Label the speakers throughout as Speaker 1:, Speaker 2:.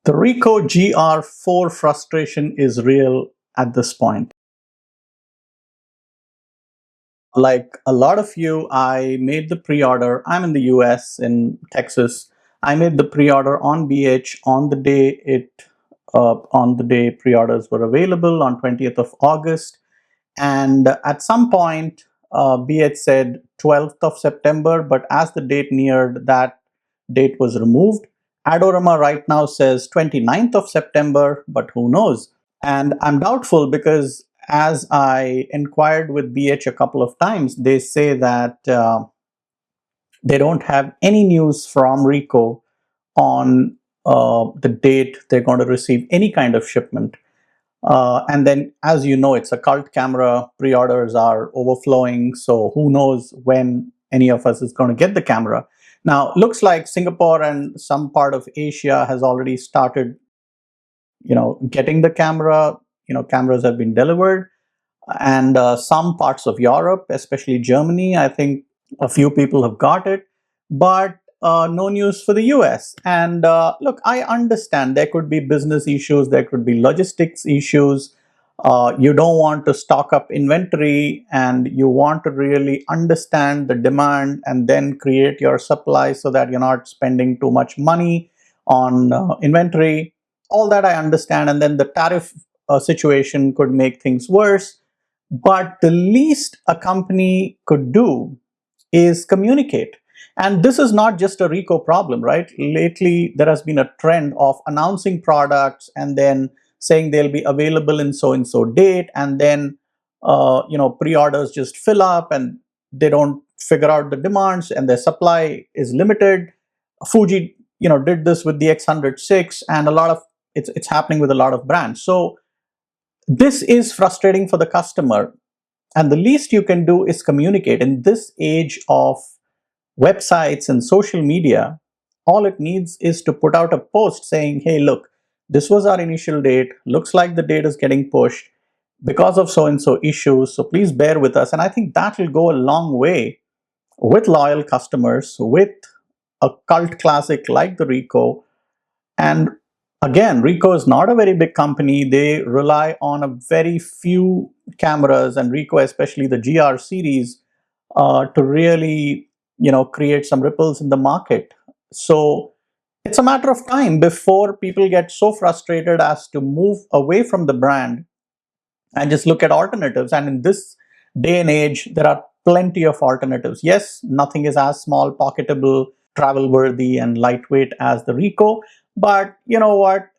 Speaker 1: The Ricoh GR4 frustration is real at this point. Like a lot of you, I made the pre-order. I'm in the US, in Texas. I made the pre-order on BH on the day pre-orders were available on 20th of August. And at some point, BH said 12th of September, but as the date neared, that date was removed. Adorama right now says 29th of September, but who knows? And I'm doubtful because as I inquired with BH a couple of times, they say that they don't have any news from Ricoh on the date they're going to receive any kind of shipment. And then, as you know, it's a cult camera. Pre-orders are overflowing. So who knows when any of us is going to get the camera. Now, looks like Singapore and some part of Asia has already started, getting the camera. Cameras have been delivered. And some parts of Europe, especially Germany, I think a few people have got it. But no news for the US. And look, I understand there could be business issues, there could be logistics issues. You don't want to stock up inventory and you want to really understand the demand and then create your supply so that you're not spending too much money on inventory. All that I understand. And then the tariff situation could make things worse. But the least a company could do is communicate. And this is not just a Ricoh problem, right? Lately, there has been a trend of announcing products and then saying they'll be available in so-and-so date. And then, pre-orders just fill up and they don't figure out the demands and their supply is limited. Fuji, did this with the X106 and it's happening with a lot of brands. So this is frustrating for the customer. And the least you can do is communicate. In this age of websites and social media, all it needs is to put out a post saying, hey, look, this was our initial date. Looks like the date is getting pushed because of so-and-so issues. So please bear with us. And I think that will go a long way with loyal customers, with a cult classic like the Ricoh. And again, Ricoh is not a very big company. They rely on a very few cameras, and Ricoh, especially the GR series, to really, create some ripples in the market. So it's a matter of time before people get so frustrated as to move away from the brand and just look at alternatives. And in this day and age, there are plenty of alternatives. Yes, nothing is as small, pocketable, travel worthy, and lightweight as the Ricoh. But you know what?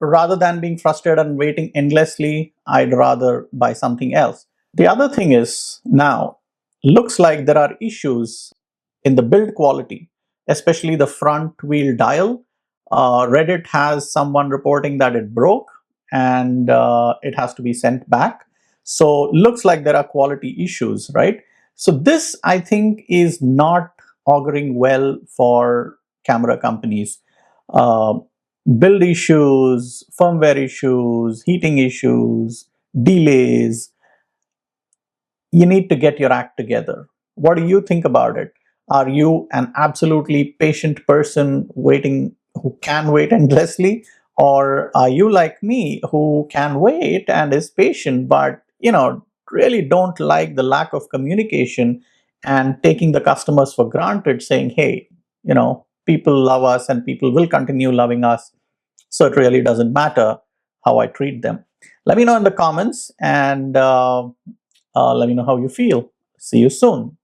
Speaker 1: Rather than being frustrated and waiting endlessly, I'd rather buy something else. The other thing is now, looks like there are issues in the build quality, especially the front wheel dial. Reddit has someone reporting that it broke and it has to be sent back. So looks like there are quality issues, right? So this, I think, is not auguring well for camera companies. Uh, Build issues, firmware issues, heating issues, delays. You need to get your act together. What do you think about it? Are you an absolutely patient person who can wait endlessly? Or are you like me who can wait and is patient, but really don't like the lack of communication and taking the customers for granted, saying, hey, people love us and people will continue loving us. So it really doesn't matter how I treat them. Let me know in the comments and let me know how you feel. See you soon.